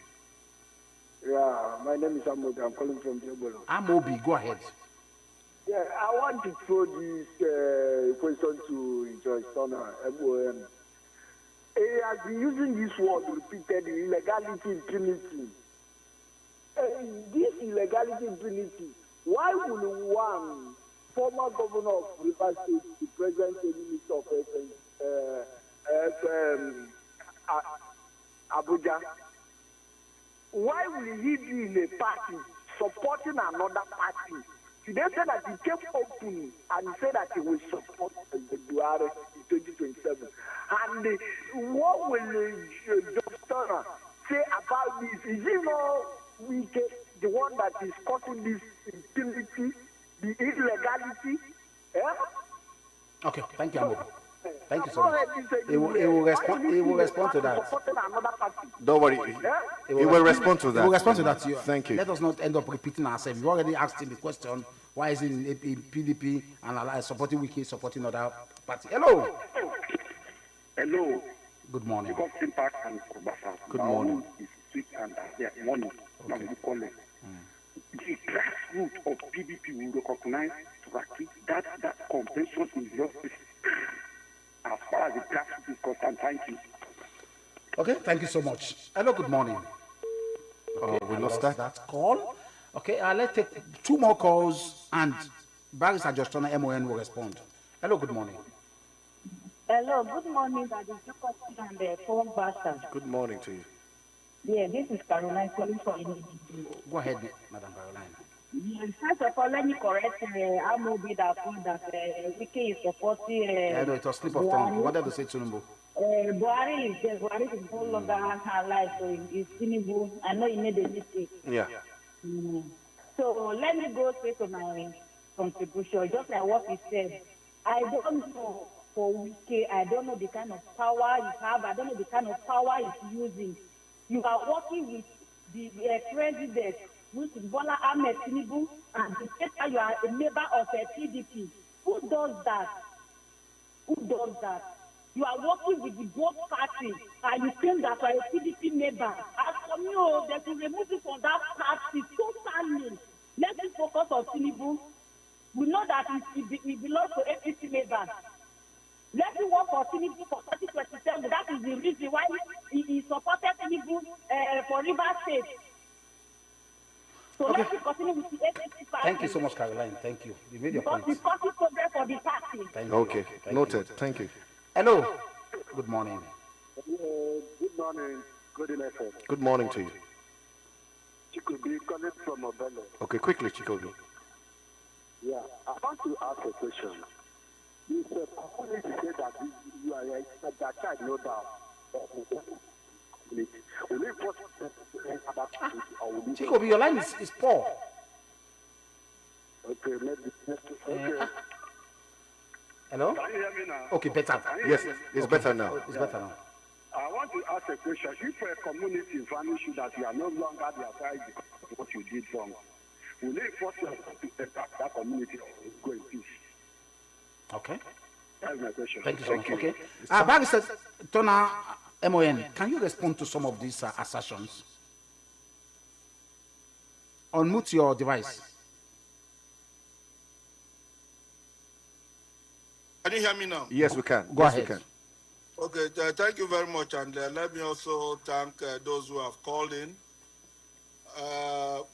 Yeah, my name is Amobi. I'm calling from Jebolo. Amobi, go ahead. Yeah, I want to throw this question to Joyce Turner, MOM. He has been using this word repeatedly, illegality, impunity. This illegality, impunity, why would one former governor of Rivers State, the present minister of Abuja, why will he be in a party supporting another party? Today said that he came open and he said that he will support the Buhari in 2027. And what will Joe Turner say about this? Is he not wicked, the one that is causing this impunity, the illegality? Yeah? Okay, thank you, Amobi. Thank you so much. He will respond to that. Don't worry. He will respond to that. He will respond to that. Thank you. Let us not end up repeating ourselves. We already asked him the question, why is he in PDP and supporting Wiki, supporting other party? Hello. Hello. Good morning. Good morning. Morning. Okay. The grassroots of PDP will recognize that convention is justice. As far as the grassroots is concerned, thank you. Okay, thank you so much. Hello, good morning. Okay, we lost that call. Okay, let's take two more calls and Barrister Justona MON will respond. Hello, good morning. Hello, good morning, Daddy Jukoti and the phone bastard. Good morning to you. Yeah, this is Caroline calling from Go ahead, Madam Caroline. Yes, first of all, let me correct Amobi that Wiki is supporting. No, it was slip of tongue. You wanted to say Tinubu. Buhari is no longer alive, so it's Tinubu. I know you made a mistake. Yeah. So let me go straight to my contribution. Just like what he said, I don't know for Wiki. I don't know the kind of power you have. I don't know the kind of power he's using. You are working with the president, which is Bola Ahmed Tinubu, and the fact that you are a member of a PDP. Who does that? Who does that? You are working with the both parties, and you claim that you are a PDP member. As for me, they should remove you from that party totally. Let me focus on Tinubu. We know that it belongs to APC members. Let me work for Tinubu for 2027. That is the reason why he supported Tinubu for River State. So Okay. let me continue with the APC party. Thank you so much, Caroline. Thank you. You made your point. Because it's causing problem for the party. Thank you. Okay, Thank noted. you. Thank you. Hello. Good morning. Good morning. Good evening. Good morning to you. Chikobi calling from Obele. Okay, quickly, Chikobi. Yeah, I want to ask a question. You said community say that you are that child, no doubt. Will you put about or will you? Chikobi, your line is poor. Okay, okay. Hello? Can you hear me now? Okay, better. Yes, it's better now. It's better now. I want to ask a question. If a community vanish you that you are no longer their side because of what you did wrong, will they force you to attack that community or go in peace? Okay. That's my question. Thank you so much. Okay. Barrister Tona MON, can you respond to some of these assertions? Unmute your device. Can you hear me now? Yes, we can. Go yes, ahead. We can. Okay, thank you very much. And let me also thank those who have called in.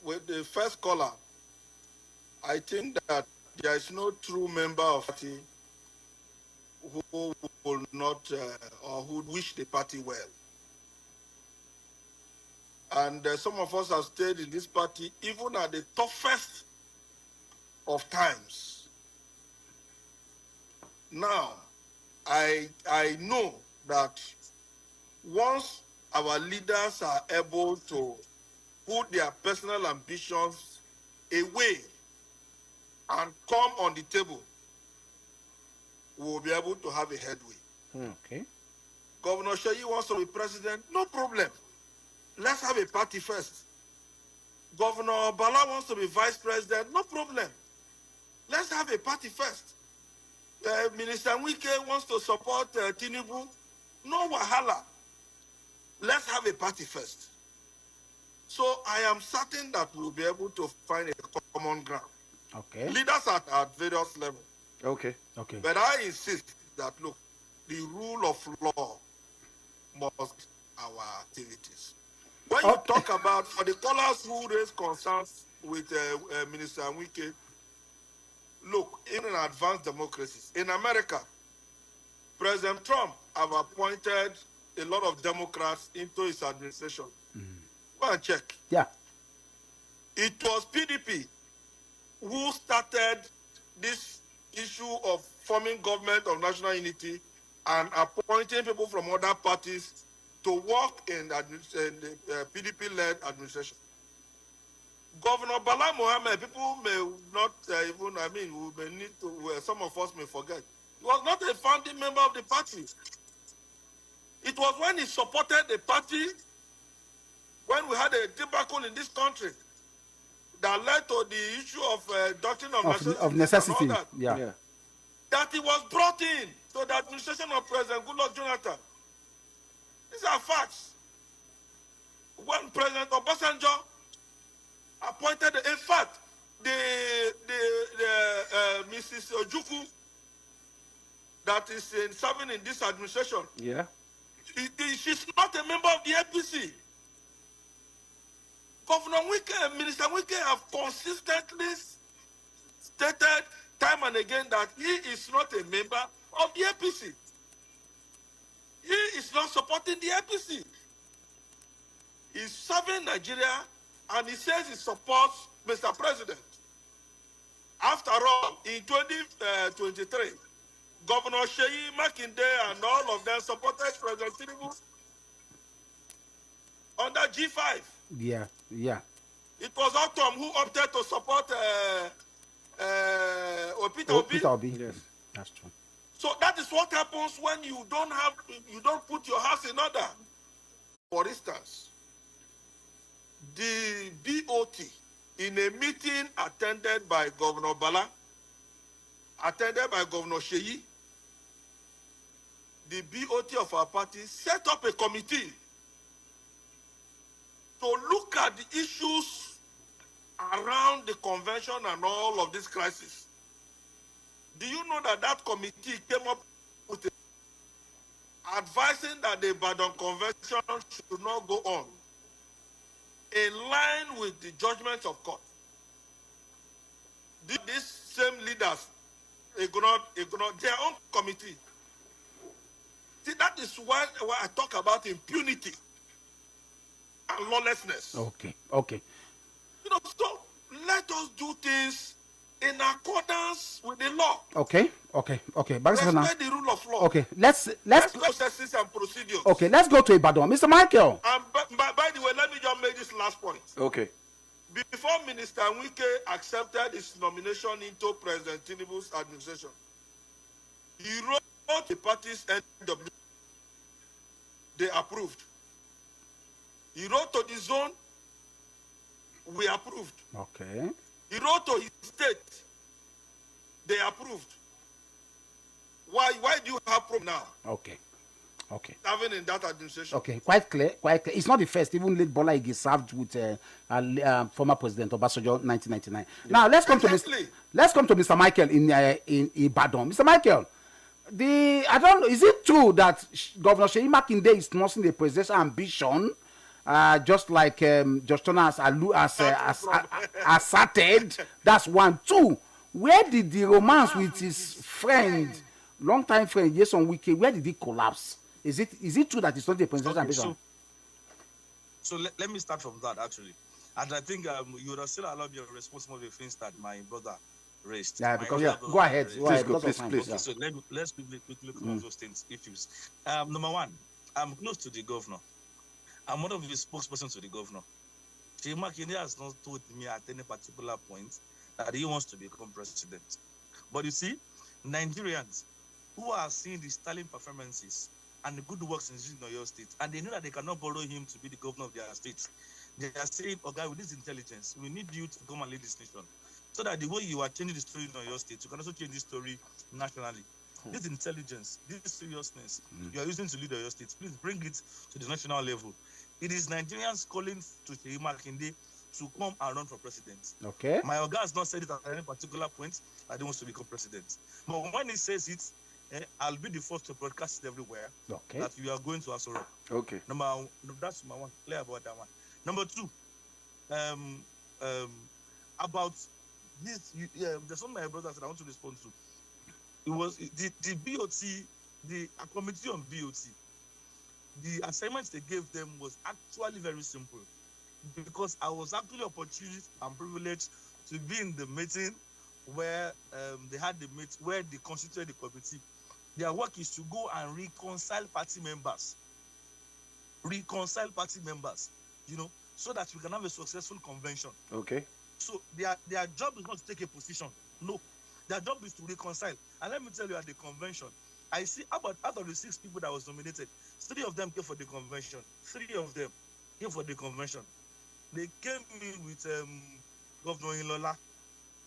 With the first caller, I think that there is no true member of the party who will not or who wish the party well. And some of us have stayed in this party even at the toughest of times. Now, I know that once our leaders are able to put their personal ambitions away and come on the table, we will be able to have a headway. Okay. Governor Sheyi wants to be president, no problem. Let's have a party first. Governor Bala wants to be vice president, no problem. Let's have a party first. Minister Wike wants to support Tinubu, no wahala. Let's have a party first. So I am certain that we'll be able to find a common ground. Okay. Leaders at various levels. Okay. Okay. But I insist that, look, the rule of law must our activities. When you talk about, for the callers who raise concerns with Minister Wike, look, in an advanced democracies, in America, President Trump have appointed a lot of Democrats into his administration. Go and check. Yeah. It was PDP who started this issue of forming government of national unity and appointing people from other parties to work in the PDP-led administration. Governor Bala Mohammed, people may not even, we may need to, some of us may forget. He was not a founding member of the party. It was when he supported the party, when we had a debacle in this country, that led to the issue of doctrine of necessity. And all that, yeah. that he was brought in to the administration of President Goodluck Jonathan. These are facts. When President Obasanjo appointed, in fact, the Mrs. Ojukwu that is serving in this administration. Yeah. She's not a member of the APC. Governor Wike, Minister Wike have consistently stated time and again that he is not a member of the APC. He is not supporting the APC. He's serving Nigeria and he says he supports Mr. President. After all, in 2023, Governor Sheyi Makinde and all of them supported President Tinubu under G5. Yeah. It was Autumn who opted to support Peter Obi. Yes, that's true. So that is what happens when you don't put your house in order. For instance, the BOT in a meeting attended by Governor Bala, attended by Governor Sheyi, the BOT of our party set up a committee to look at the issues around the convention and all of this crisis. Do you know that that committee came up with advising that the Ibadan Convention should not go on in line with the judgments of court? These same leaders ignored their own committee. See, that is why I talk about impunity and lawlessness. Okay, okay. You know, so let us do things in accordance with the law. Okay. Respect the rule of law. Okay, let's processes and procedures. Okay, let's go to Ibadan. Mr. Michael. And by the way, let me just make this last point. Okay. Before Minister Wike accepted his nomination into President Tinubu's administration, he wrote the party's NW. They approved. He wrote to the zone. We approved. Okay. He wrote to his state. They approved. Why do you have problem now? Okay. Having in that administration. Okay, quite clear. It's not the first. Even late Bola Ige served with former President Obasanjo 1999. Yeah. Now let's come to Mr. Michael in Ibadan. Mr. Michael, I don't know. Is it true that Governor Seyi Makinde is nursing a presidential ambition, just like Judge Turner has asserted? That's one. Two. Where did the romance with his friend, longtime friend Yeson Wike, where did it collapse? Is it true that it's not the presidential ambition? So let me start from that actually, and I think you would have still allowed me to respond some of the things that my brother raised. Yeah, because go ahead. Please. Okay, so let's quickly close those things issues. Number one, I'm close to the governor. I'm one of the spokespersons to the governor. Seyi Makinde has not told me at any particular point that he wants to become president. But you see, Nigerians who are seeing the sterling performances and the good works in your state, and they know that they cannot borrow him to be the governor of their state, they are saying, "Oh, guy, with this intelligence, we need you to come and lead this nation, so that the way you are changing the story in your state, you can also change the story nationally." This intelligence, this seriousness you are using to lead your state, please bring it to the national level. It is Nigerians calling to Seyi Makinde to come and run for president. Okay. My Oga has not said it at any particular point that he wants to become president. But when he says it, I'll be the first to broadcast it everywhere. Okay. That we are going to Asoro. Okay. That's number one. Clear about that one. Number two, about this, there's something my brother said I want to respond to. It was the BOT, the committee on BOT. The assignments they gave them was actually very simple, because I was actually opportunity and privileged to be in the meeting where they had the meet where they constituted the committee. Their work is to go and reconcile party members, so that we can have a successful convention. Okay. So their job is not to take a position. No, their job is to reconcile. And let me tell you, at the convention, I see out of the 6 people that was nominated, 3 of them came for the convention. 3 of them came for the convention. They came in with Governor Ilola.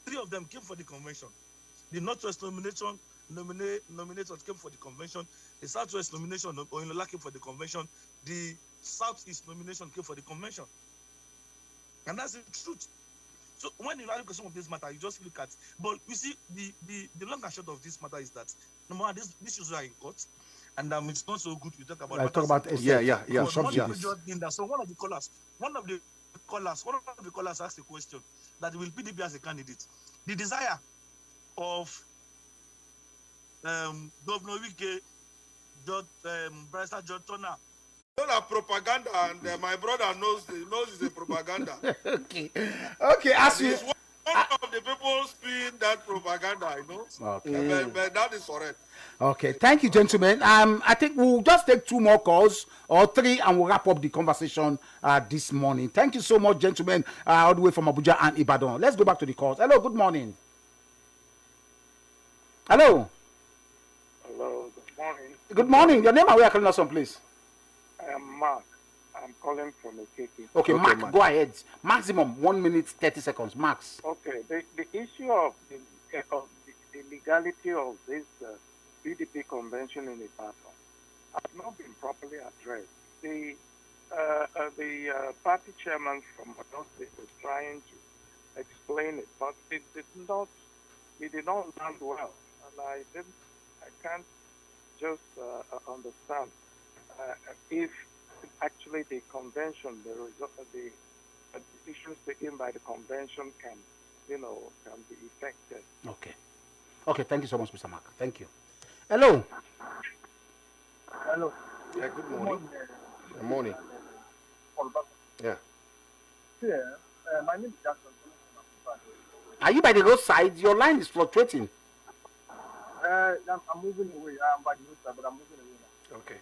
3 of them came for the convention. The Northwest nominators came for the convention. The Southwest nomination, Ilola came for the convention. The Southeast nomination came for the convention. And that's the truth. So when you look at some of this matter, you just look at. But you see, the long and short of this matter is that, number one, these issues are in court, and it's not so good to talk about. Talk about So one of the callers asked a question that will PDP as a candidate. The desire of Governor Wike, Barrister Judge Turner. Not propaganda, and my brother knows it's a propaganda. Okay. As you. One of the people spin that propaganda, Okay. But that is correct. Okay, thank you, gentlemen. I think we'll just take 2 more calls or 3, and we'll wrap up the conversation this morning. Thank you so much, gentlemen, all the way from Abuja and Ibadan. Let's go back to the calls. Hello, good morning. Hello. Hello, good morning. Good morning. Your name and where are you calling us from, please? I am Mark. I'm calling from Ekeke. Okay, Mark, go ahead. Maximum 1 minute, 30 seconds. Max. Okay, the issue of the legality of this PDP convention in Ibadan has not been properly addressed. The party chairman from Oyo State was trying to explain it, but it did not land well. and I can't just understand if actually the convention, the decisions taken by the convention can be effective. Okay. Okay, thank you so much, Mr. Mark. Thank you. Hello. Hello. Yeah, good morning. Good morning. Yeah. Yeah, my name is Jackson. Are you by the roadside? Your line is fluctuating. I'm moving away. I'm by the roadside, but I'm moving away now. Okay.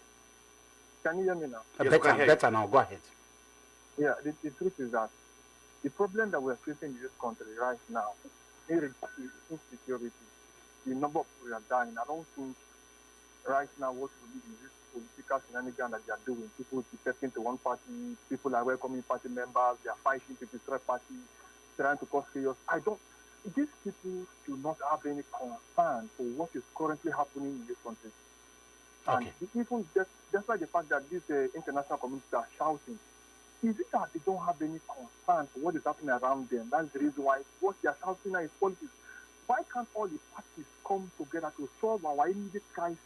Can you hear me now? Yes, better now. Go ahead. Yeah, the truth is that the problem that we're facing in this country right now, irregardless of insecurity, the number of people are dying. I don't think right now what we need is this political shenanigan that they are doing. People defecting to one party, people are welcoming party members, they are fighting to destroy party, trying to cause chaos. These people do not have any concern for what is currently happening in this country. Okay. And even despite the fact that these international communities are shouting, is it that they don't have any concern for what is happening around them? That's the reason why what they are shouting now is politics. Why can't all the parties come together to solve our immediate crisis?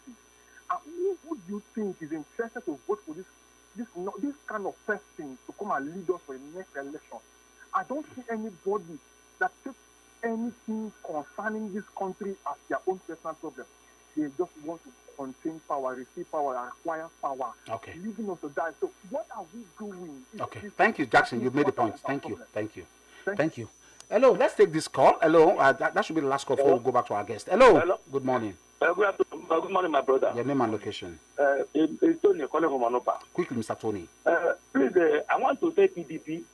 And who do you think is interested to vote for this kind of person to come and lead us for the next election? I don't see anybody that takes anything concerning this country as their own personal problem. They just want to contain power, receive power, acquire power, leaving us to die. So what are we doing? Okay. Thank you, Jackson. You've made the point. Thank you. Hello, let's take this call. Hello, that should be the last call before we go back to our guest. Hello. Good morning. Good morning, my brother. Your name and location. It's Tony calling from Anopa. Quickly, Mr. Tony. Please, I want to say PDP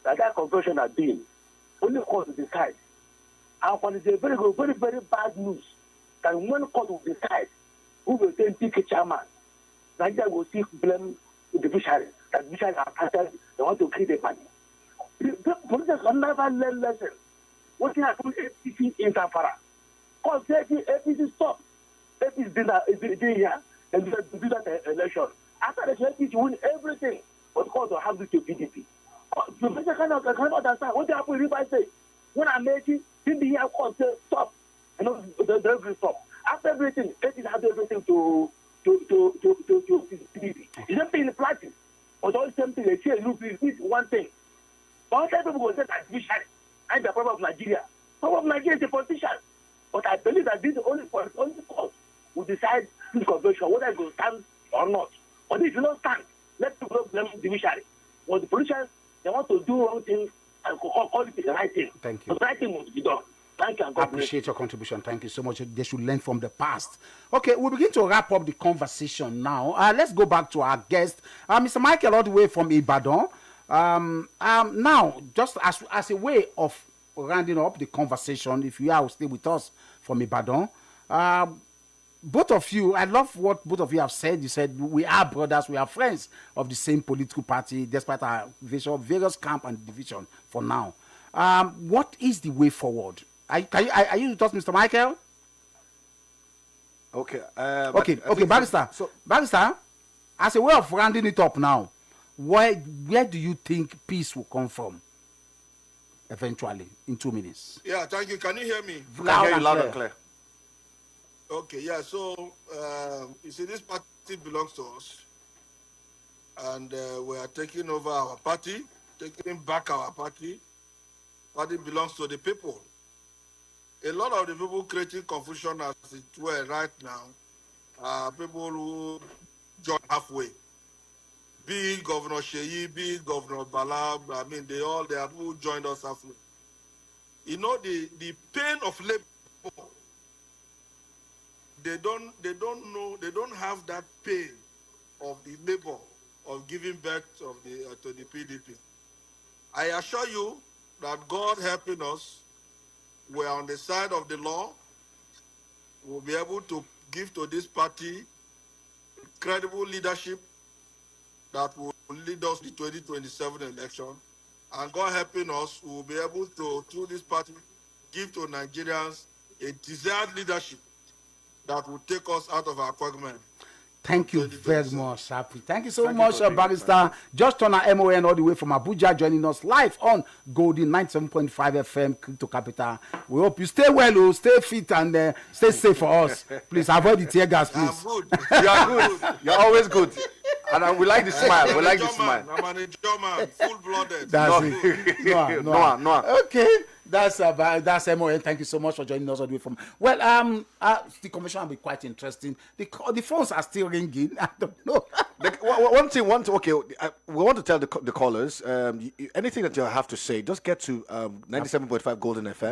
that convention has been only court to decide. And for the very good, very, very bad news that when court will decide who will then pick a chairman, Nigeria will still blame the judiciary. That judiciary they want to create a party. The politicians can never learn lessons. What happened to APC in Zamfara? Because APC stop. APC did here and do that election. After the APC win everything, but because they have to PDP. The politicians cannot understand what happened in River State. When I made it, didn't the year court say stop. The every stop. After everything, APC had everything to PDP. It's just in the practice. But all the same thing, they say, look, this one thing. But other people will say that judiciary and the problem of Nigeria. The problem of Nigeria is the politician. But I believe that this only court will decide this convention whether it will stand or not. But if you don't stand, let people blame the judiciary. But the politicians, they want to do wrong things and call it the right thing. Thank you. The right thing must be done. Thank you. I appreciate your contribution. Thank you so much. They should learn from the past. Okay, we begin to wrap up the conversation now. Let's go back to our guest, Mr. Michael, all the way from Ibadan. Now, just as a way of rounding up the conversation, if you are still with us from Ibadan, both of you, I love what both of you have said. You said we are brothers, we are friends of the same political party, despite our various camp and division for now. What is the way forward? Are you with us, Mr. Michael? Okay. Okay, Barrister. Barrister, as a way of rounding it up now, where do you think peace will come from? Eventually, in 2 minutes. Yeah, thank you. Can you hear me? Loud and clear. Okay, yeah. So you see, this party belongs to us, and we are taking over our party, taking back our party. Party belongs to the people. A lot of the people creating confusion as it were right now are people who join halfway. Be it Governor Sheyi, be it Governor Bala, I mean, they are people who joined us halfway. You know, the pain of labor, they don't know, they don't have that pain of the labor of giving birth of to the PDP. I assure you that God helping us, we are on the side of the law. We'll be able to give to this party credible leadership that will lead us to the 2027 election. And God helping us, we will be able to, through this party, give to Nigerians a desired leadership that will take us out of our quagmire. Thank you very much, Happy. Thank you so much, Barrister. Just on our MON all the way from Abuja, joining us live on Golden 97.5 FM, Crypto Capital. We hope you stay well, stay fit, and stay safe for us. Please avoid the tear gas, please. You are good. You're always good. And we like the smile. We like the smile. I'm an German, full-blooded. That's it. No. Okay. That's MON. Thank you so much for joining us all the way from. Well, the convention will be quite interesting. The phones are still ringing. I don't know. We want to tell the callers anything that you have to say. Just get to 97.5 Golden FM.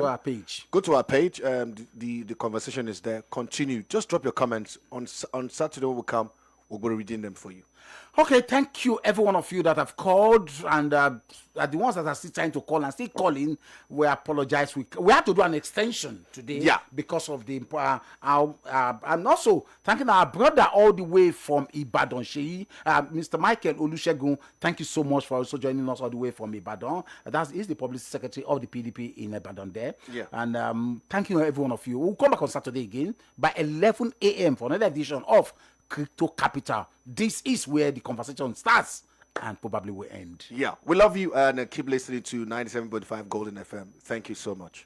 Go to our page. The conversation is there. Continue. Just drop your comments on Saturday when we come. We'll be reading them for you. Okay, thank you, every one of you that have called, and the ones that are still trying to call and still calling. We apologize. We had to do an extension today, because of the and also thanking our brother all the way from Ibadan, Sheyi, Mr. Michael Olusegun. Thank you so much for also joining us all the way from Ibadan. He's the publicity secretary of the PDP in Ibadan there. Yeah. And thank you, every one of you. We'll come back on Saturday again by 11 a.m. for another edition of Crypto Capital. This is where the conversation starts and probably will end. Yeah, we love you and keep listening to 97.5 Golden FM. Thank you so much.